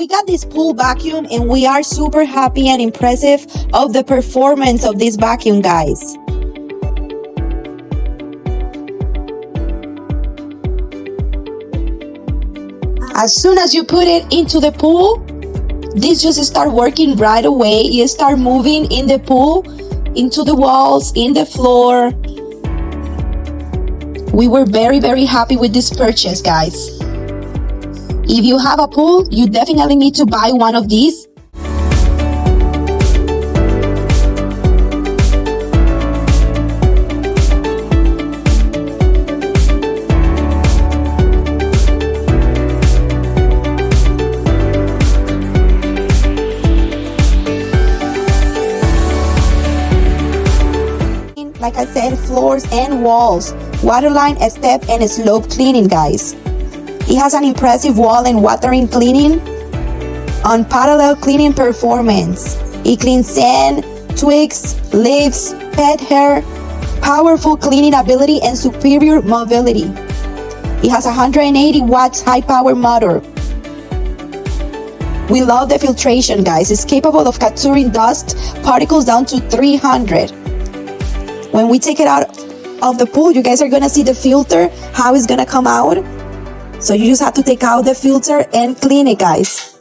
we got this pool vacuum and we are super happy and impressive of the performance of this vacuum, guys. As soon as you put it into the pool, this just start working right away. You start moving in the pool, into the walls, in the floor. We were very, very happy with this purchase, guys. If you have a pool, you definitely need to buy one of these. Like I said, floors and walls, waterline, step, and slope cleaning, guys. It has an impressive wall and watering cleaning, unparalleled cleaning performance. It cleans sand, twigs, leaves, pet hair, powerful cleaning ability, and superior mobility. It has 180 watts high power motor. We love the filtration, guys. It's capable of capturing dust particles down to 300. When we take it out of the pool, you guys are gonna see the filter, how it's gonna come out. So you just have to take out the filter and clean it, guys.